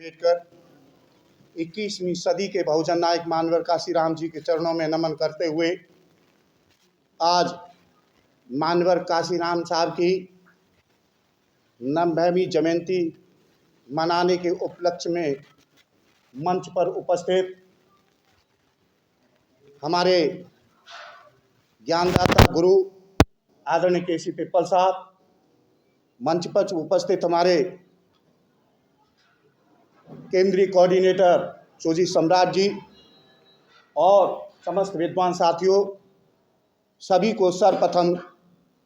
अम्बेडकर 21वीं सदी के बहुजन नायक मानवर काशीराम जी के चरणों में नमन करते हुए आज मानवर काशीराम साहब की 90वीं जयंती मनाने के उपलक्ष्य में मंच पर उपस्थित हमारे ज्ञानदाता गुरु आदरणीय केसी पिप्पल साहब, मंच पर उपस्थित हमारे केंद्रीय कोऑर्डिनेटर सोजी सम्राट जी और समस्त विद्वान साथियों, सभी को सर्वप्रथम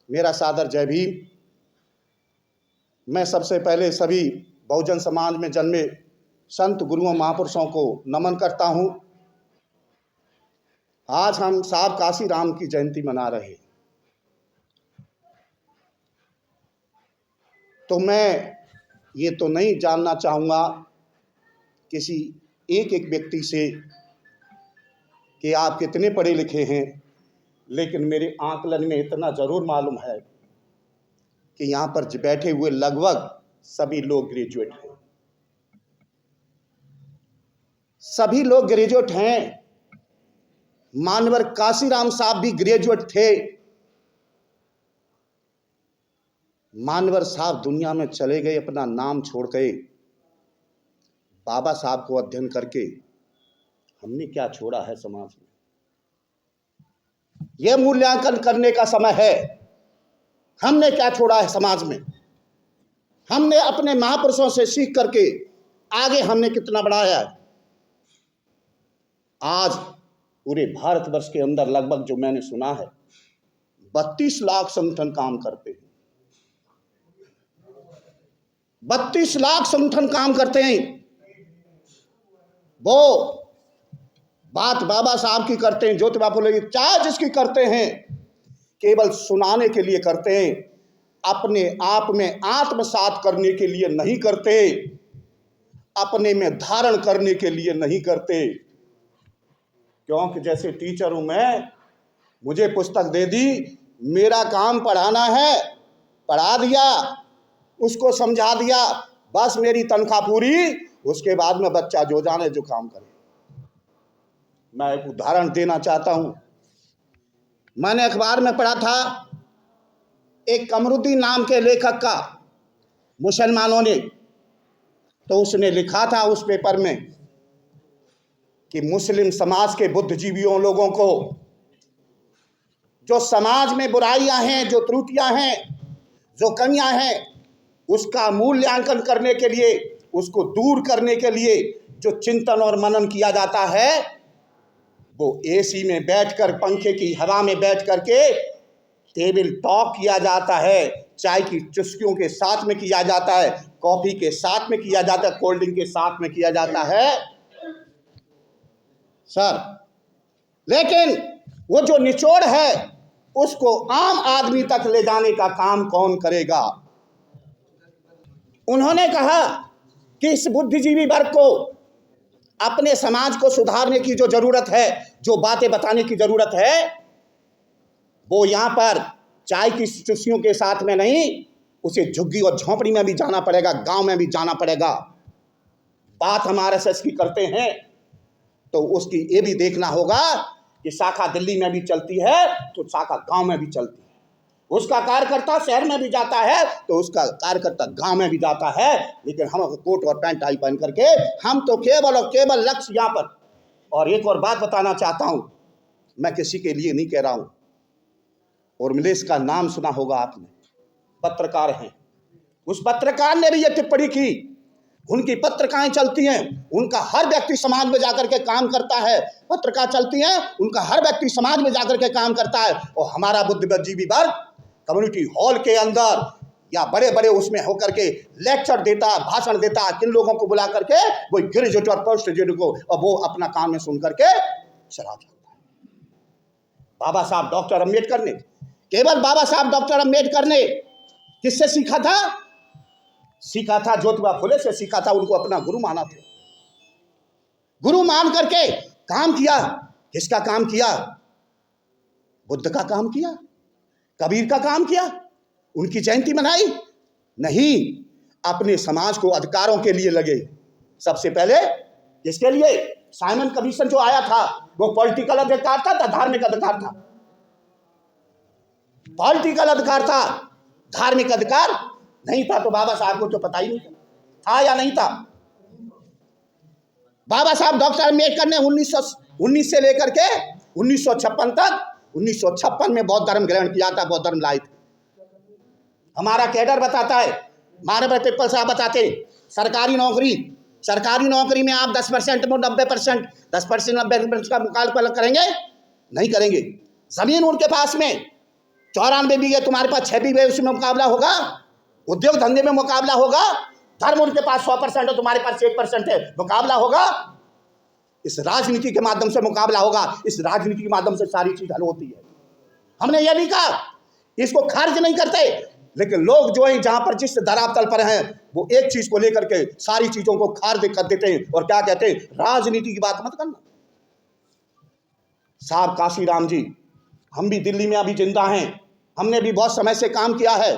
मेरा सादर जय भीम। मैं सबसे पहले सभी बहुजन समाज में जन्मे संत गुरुओं महापुरुषों को नमन करता हूँ। आज हम साहब काशीराम की जयंती मना रहे हैं, तो मैं ये तो नहीं जानना चाहूँगा किसी एक व्यक्ति से कि आप कितने पढ़े लिखे हैं, लेकिन मेरे आकलन में इतना ज़रूर मालूम है कि यहाँ पर बैठे हुए लगभग सभी लोग ग्रेजुएट हैं। सभी लोग ग्रेजुएट हैं। मानवर काशीराम साहब भी ग्रेजुएट थे। मानवर साहब दुनिया में चले गए, अपना नाम छोड़ गए। बाबा साहब को अध्ययन करके हमने क्या छोड़ा है समाज में, यह मूल्यांकन करने का समय है। हमने क्या छोड़ा है समाज में, हमने अपने महापुरुषों से सीख करके आगे हमने कितना बढ़ाया है। आज पूरे भारतवर्ष के अंदर लगभग जो मैंने सुना है 32 लाख संगठन काम करते हैं। 32 लाख संगठन काम करते हैं। वो बात बाबा साहब की करते हैं, ज्योतिबा फुले की, चाहे जिसकी करते हैं, केवल सुनाने के लिए करते हैं, अपने आप में आत्मसात करने के लिए नहीं करते, अपने में धारण करने के लिए नहीं करते। क्योंकि जैसे टीचर हूं मैं, मुझे पुस्तक दे दी, मेरा काम पढ़ाना है, पढ़ा दिया, उसको समझा दिया, बस मेरी तनख्वाह पूरी। उसके बाद में बच्चा जो जाने जो काम करे। मैं एक उदाहरण देना चाहता हूं। मैंने अखबार में पढ़ा था, एक कमरुद्दीन नाम के लेखक का मुसलमानों ने, तो उसने लिखा था उस पेपर में कि मुस्लिम समाज के बुद्धिजीवियों लोगों को जो समाज में बुराइयां हैं, जो त्रुटियां हैं, जो कमियां हैं, उसका मूल्यांकन करने के लिए, उसको दूर करने के लिए जो चिंतन और मनन किया जाता है, वो एसी में बैठकर, पंखे की हवा में बैठ करके टेबल टॉक किया जाता है। चाय की चुस्कियों के साथ में किया जाता है, कॉफी के साथ में किया जाता है, कोल्ड ड्रिंक के साथ में किया जाता है सर। लेकिन वो जो निचोड़ है, उसको आम आदमी तक ले जाने का काम कौन करेगा। उन्होंने कहा कि इस बुद्धिजीवी वर्ग को अपने समाज को सुधारने की जो जरूरत है, जो बातें बताने की जरूरत है, वो यहाँ पर चाय की चुस्कियों के साथ में नहीं, उसे झुग्गी और झोंपड़ी में भी जाना पड़ेगा, गांव में भी जाना पड़ेगा। बात हम आरएसएस की करते हैं तो उसकी ये भी देखना होगा कि शाखा दिल्ली में भी चलती है तो शाखा गांव में भी चलती है। उसका कार्यकर्ता शहर में भी जाता है तो उसका कार्यकर्ता गांव में भी जाता है। लेकिन हम कोट और पैंट टाई पहन करके हम तो केवल और केवल लक्ष्य यहाँ पर। और एक और बात बताना चाहता हूं, मैं किसी के लिए नहीं कह रहा हूं। उर्मिलेश का नाम सुना होगा आपने, पत्रकार हैं। उस पत्रकार ने भी ये टिप्पणी की, उनकी पत्रिकाएं चलती हैं, उनका हर व्यक्ति समाज में जाकर के काम करता है। पत्रिका चलती हैं, उनका हर व्यक्ति समाज में जाकर के काम करता है। और हमारा बुद्धिजीवी वर्ग कम्युनिटी हॉल के अंदर या बड़े बड़े उसमें होकर के लेक्चर देता, भाषण देता, किन लोगों को बुला करके, वो ग्रेजुएट और पोस्ट ग्रेजुएट को, और वो अपना काम में सुन करके चला जाता है। बाबा साहब डॉक्टर अम्बेडकर ने, केवल बाबा साहब डॉक्टर अम्बेडकर ने किससे सीखा था? सीखा था ज्योतिबा फुले से सीखा था। उनको अपना गुरु माना था। गुरु मान करके काम किया। किसका काम किया? बुद्ध का काम किया, कबीर का काम किया। उनकी जयंती मनाई नहीं, अपने समाज को अधिकारों के लिए लगे। सबसे पहले किसके लिए? साइमन कमीशन जो आया था वो पॉलिटिकल अधिकार था, धार्मिक अधिकार था? पॉलिटिकल अधिकार था, धार्मिक अधिकार नहीं था। तो बाबा साहब को तो पता ही नहीं था या नहीं था? बाबा साहब डॉक्टर अम्बेडकर ने 1919 से लेकर के 1956 तक, 1956 में बौद्ध धर्म ग्रहण किया था, बौद्ध धर्म लाए थे। हमारा कैडर बताता है, मानव पीपल साहब बताते, सरकारी नौकरी में आप 10% में 90%, 10% 90% का मुकाबला करेंगे? नहीं करेंगे। जमीन उनके पास में 94 बीघे, तुम्हारे पास 6 बीघे, उसमें मुकाबला होगा। उद्योग धंधे में मुकाबला होगा। धर्म उनके पास 100% है, तुम्हारे पास 1% है, मुकाबला होगा। इस राजनीति के माध्यम से मुकाबला होगा। इस राजनीति के माध्यम से सारी चीज हल होती है। हमने ये नहीं कहा, इसको खारिज नहीं करते, लेकिन लोग जो है जहां पर जिस धरातल पर हैं वो एक चीज को लेकर के सारी चीजों को खारिज कर देते हैं और क्या कहते हैं? राजनीति की बात मत करना। साहब काशीराम जी, हम भी दिल्ली में अभी जिंदा हैं, हमने भी बहुत समय से काम किया है।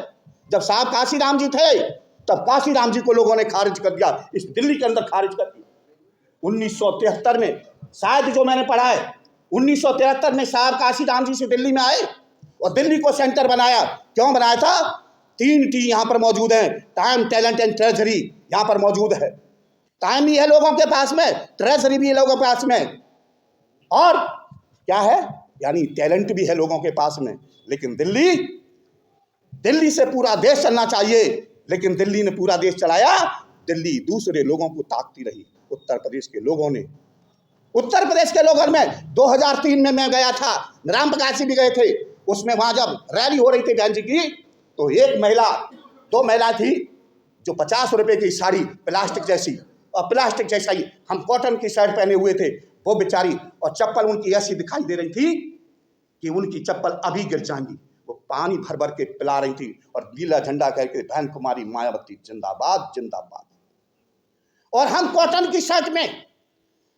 जब साहब काशीराम जी थे तब काशीराम जी को लोगों ने खारिज कर दिया, इस दिल्ली के अंदर खारिज कर दिया। 1973 में शायद जो मैंने पढ़ा है, 1973 में साहब काशीराम जी से दिल्ली में आए और दिल्ली को सेंटर बनाया। क्यों बनाया था? 3 टी यहाँ पर मौजूद हैं, टाइम, टैलेंट एंड ट्रेजरी यहाँ पर मौजूद है। टाइम भी है लोगों के पास में, ट्रेजरी भी है लोगों के पास में, और क्या है, यानी टैलेंट भी है लोगों के पास में। लेकिन दिल्ली से पूरा देश चलना चाहिए, लेकिन दिल्ली ने पूरा देश चलाया, दिल्ली दूसरे लोगों को ताकती रही। उत्तर प्रदेश के लोगों में 2003 में मैं गया था, राम प्रकाश जी भी गए थे। उसमें वहां जब रैली हो रही थी बहन जी की, तो एक महिला, 2 महिला थी जो 50 रुपए की साड़ी, प्लास्टिक जैसी, और प्लास्टिक जैसा ही हम कॉटन की शर्ट पहने हुए थे, वो बेचारी, और चप्पल उनकी ऐसी दिखाई दे रही थी कि उनकी चप्पल अभी गिर जाएंगी। वो पानी भर भर के पिला रही थी और नीला झंडा करके बहन कुमारी मायावती जिंदाबाद जिंदाबाद। और हम कॉटन की शर्ट में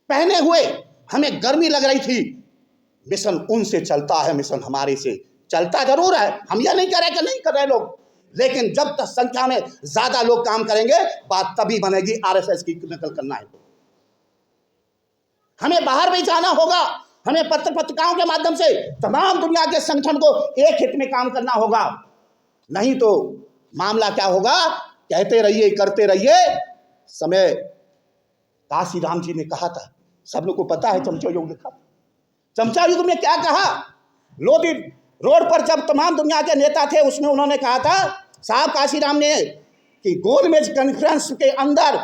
पहने हुए, हमें गर्मी लग रही थी। मिशन उनसे चलता है, मिशन हमारे से चलता जरूर है, हम यह नहीं कह रहे कि नहीं कर रहे लोग, लेकिन जब तक संख्या में ज्यादा लोग काम करेंगे बात तभी बनेगी। आरएसएस की नकल करना है तो हमें बाहर भी जाना होगा, हमें पत्रिकाओं के माध्यम से तमाम दुनिया के संगठन को एक हित में काम करना होगा। नहीं तो मामला क्या होगा? कहते रहिए, करते रहिए। समय काशीराम जी ने कहा था, सब लोग को पता है, चमचा युग लिखा। चमचा युग में क्या कहा? लोधी रोड पर जब तमाम दुनिया के नेता थे, उसमें उन्होंने कहा था साहब काशीराम ने कि गोलमेज कॉन्फ्रेंस के अंदर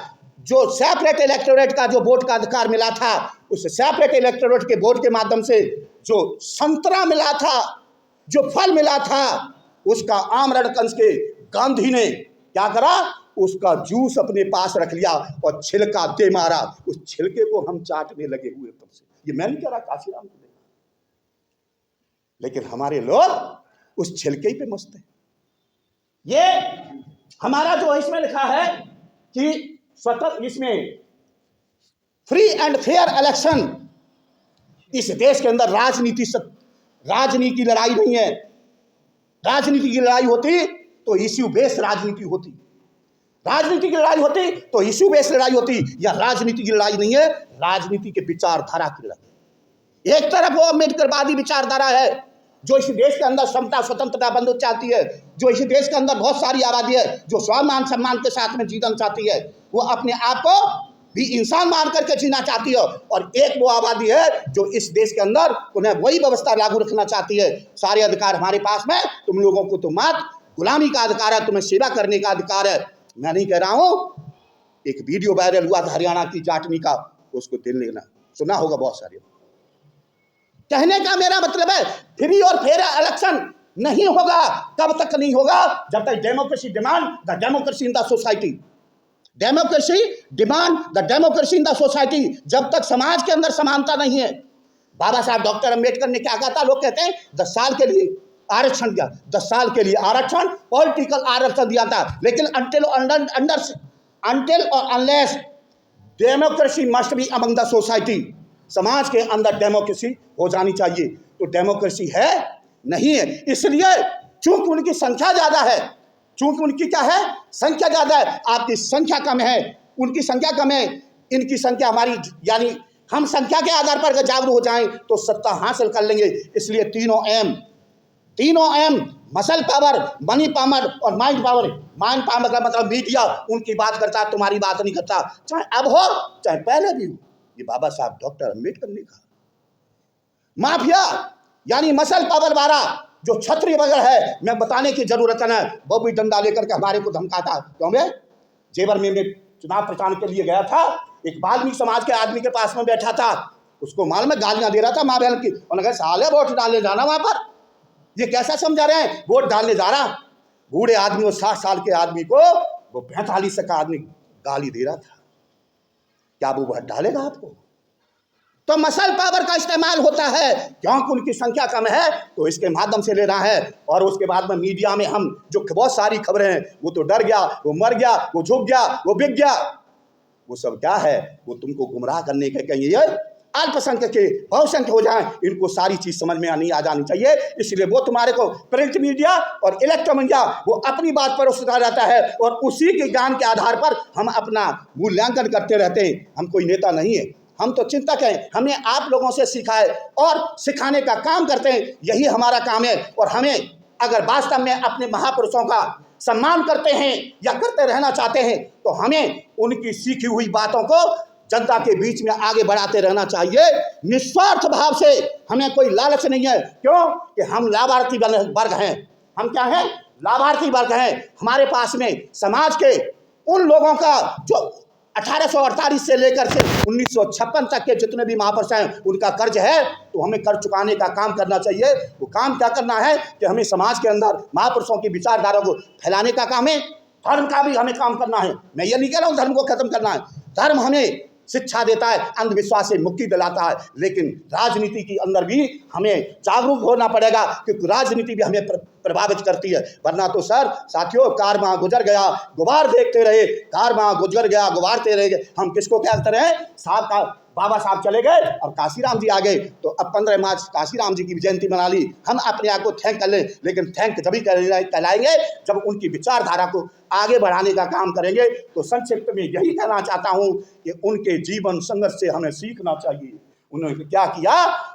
जो सेपरेट इलेक्टोरेट का जो वोट का अधिकार मिला था, उस सेपरेट इलेक्टोरेट के वोट के माध्यम से जो संतरा मिला था, जो फल मिला था, उसका आमरणकंस के गांधी ने क्या करा? उसका जूस अपने पास रख लिया और छिलका दे मारा। उस छिलके को हम चाटने लगे हुए तब से। ये मैं नहीं कह रहा, काशीराम ने, लेकिन हमारे लोग उस छिलके ही पे मस्त हैं। ये हमारा जो इसमें लिखा है कि स्वतंत्र, इसमें फ्री एंड फेयर इलेक्शन, इस देश के अंदर राजनीति लड़ाई नहीं है। राजनीति की लड़ाई होती तो इश्यू बेस्ड राजनीति होती, राजनीति की लड़ाई होती तो इश्यू बेस्ड लड़ाई होती। या राजनीति की लड़ाई नहीं है, राजनीति के विचारधारा की लड़ाई। एक तरफ वो अम्बेडकरवादी विचारधारा है जो इस देश के अंदर समता स्वतंत्रता बंद चाहती है, जो इस देश के अंदर बहुत सारी आबादी है जो स्वाभिमान सम्मान के साथ में जीना चाहती है, वो अपने आप को भी इंसान मान करके जीना चाहती है। और एक वो आबादी है जो इस देश के अंदर उन्हें वही व्यवस्था लागू रखना चाहती है, सारे अधिकार हमारे पास में, तुम लोगों को तो मत गुलामी का अधिकार है, तुम्हें सेवा करने का अधिकार है। मैं नहीं कह रहा हूं, एक वीडियो वायरल हुआ था हरियाणा की जाटनी का, उसको दिल लेना सुना होगा बहुत सारे। कहने का मेरा मतलब है फ्री और फेयर इलेक्शन नहीं होगा। कब तक नहीं होगा? जब तक democracy demand the democracy in the society, democracy demand the democracy in the society, जब तक समाज के अंदर समानता नहीं है। बाबा साहब डॉक्टर अम्बेडकर ने क्या कहा था? लोग कहते हैं 10 साल के लिए आरक्षण दिया, 10 साल के लिए आरक्षण, पॉलिटिकल आरक्षण दिया था, लेकिन अंटिल और unless democracy must be among the society, समाज के अंदर डेमोक्रेसी हो जानी चाहिए। तो डेमोक्रेसी है नहीं है, इसलिए चूंकि उनकी संख्या ज्यादा है, चूंकि उनकी क्या है? संख्या ज्यादा है, आपकी संख्या कम है, उनकी संख्या कम है, इनकी संख्या हमारी, यानी हम संख्या के आधार पर अगर जागरूक हो जाएं तो सत्ता हासिल कर लेंगे। इसलिए तीनों M muscle power, money power और माइंड पावर। माइंड पावर का मतलब मीडिया उनकी बात करता है, तुम्हारी बात नहीं करता, चाहे अब हो चाहे पहले भी हो। ये बाबा साहब डॉक्टर अम्बेडकर ने कहा। माफिया यानी मसल पावर वाला जो छत्री वगैरह है, मैं बताने की जरूरत है, वो भी डंडा लेकर के हमारे को धमकाता। क्यों? मैं जेवर में मैं चुनाव प्रचार के लिए गया था, एक वाल्मीकि समाज के आदमी के पास में बैठा था, उसको माल में गालियां दे रहा था माँ बहन की। उन्होंने कहा साले वोट डालने जाना वहां पर, ये कैसा समझा रहे हैं वोट डालने जा रहा। बूढ़े आदमी और 60 साल के आदमी को वो 45 का आदमी गाली दे रहा था, क्या वो वोट डालेगा आपको? तो मसल पावर का इस्तेमाल होता है, क्योंकि उनकी संख्या कम है तो इसके माध्यम से ले रहा है। और उसके बाद में मीडिया में हम जो बहुत सारी खबरें हैं, वो तो डर गया, वो मर गया, वो झुक गया, वो बिक गया, वो सब क्या है? वो तुमको गुमराह करने के कहीं अल्पसंख्यक के बहुसंख्यक हो जाएं, इनको सारी चीज समझ में नहीं आ जानी चाहिए। इसलिए वो तुम्हारे को प्रिंट मीडिया और इलेक्ट्रॉनिक मीडिया वो अपनी बात पर उतारा जाता है और उसी के ज्ञान के आधार पर हम अपना मूल्यांकन करते रहते हैं। हम कोई नेता नहीं है, हम तो चिंतक हैं। हमने आप लोगों से सीखा है और सिखाने का काम करते हैं, यही हमारा काम है। और हमें अगर वास्तव में अपने महापुरुषों का सम्मान करते हैं या करते रहना चाहते हैं तो हमें उनकी सीखी हुई बातों को जनता के बीच में आगे बढ़ाते रहना चाहिए, निस्वार्थ भाव से। हमें कोई लालच नहीं है, क्यों कि हम लाभार्थी वर्ग हैं। हम क्या हैं? लाभार्थी वर्ग हैं। हमारे पास में समाज के उन लोगों का जो 1848 से लेकर के 1956 तक के जितने भी महापुरुष हैं, उनका कर्ज है, तो हमें कर्ज चुकाने का काम करना चाहिए। वो काम क्या करना है कि हमें समाज के अंदर महापुरुषों की विचारधारा को फैलाने का काम है। धर्म का भी हमें काम करना है। मैं ये नहीं कह रहा हूँ धर्म को खत्म करना है, धर्म हमें शिक्षा देता है, अंधविश्वास से मुक्ति दिलाता है, लेकिन राजनीति के अंदर भी हमें जागरूक होना पड़ेगा, क्योंकि राजनीति भी हमें प्रभावित करती है। वरना तो सर साथियों, कार वहाँ गुजर गया गुबार देखते रहे, कार वहाँ गुजर गया गुबारते रहे। हम किसको क्या करते रहे? साहब का बाबा साहब चले गए और काशीराम जी आ गए, तो अब 15 मार्च काशीराम जी की जयंती मना ली। हम अपने आप को थैंक कर लें, लेकिन थैंक जब भी कहलाएंगे जब उनकी विचारधारा को आगे बढ़ाने का काम करेंगे। तो संक्षिप्त में यही कहना चाहता हूँ कि उनके जीवन संघर्ष से हमें सीखना चाहिए, उन्होंने क्या किया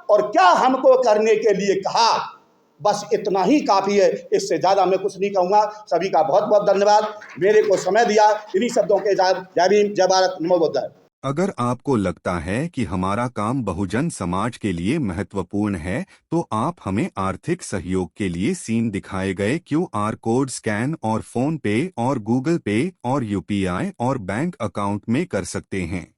और क्या हमको करने के लिए कहा। बस इतना ही काफ़ी है, इससे ज़्यादा मैं कुछ नहीं कहूँगा। सभी का बहुत बहुत धन्यवाद, मेरे को समय दिया। इन्हीं शब्दों के जय भीम, जय भारत, नमो बुद्धाय। अगर आपको लगता है कि हमारा काम बहुजन समाज के लिए महत्वपूर्ण है, तो आप हमें आर्थिक सहयोग के लिए सीन दिखाए गए QR कोड स्कैन और फोन पे और गूगल पे और UPI और बैंक अकाउंट में कर सकते हैं।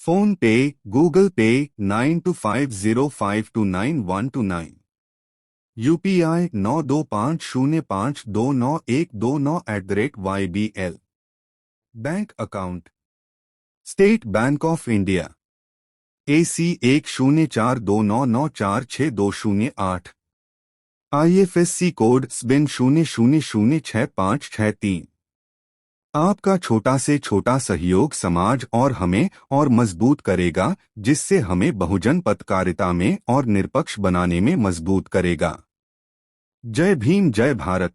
फोन पे, गूगल पे 9250529129, UPI 9250529129 bank account state bank of India AC 104299462008, IFSC code SBIN 00066563। आपका छोटा से छोटा सहयोग समाज और हमें और मजबूत करेगा, जिससे हमें बहुजन पत्रकारिता में और निष्पक्ष बनाने में मजबूत करेगा। जय भीम, जय भारत।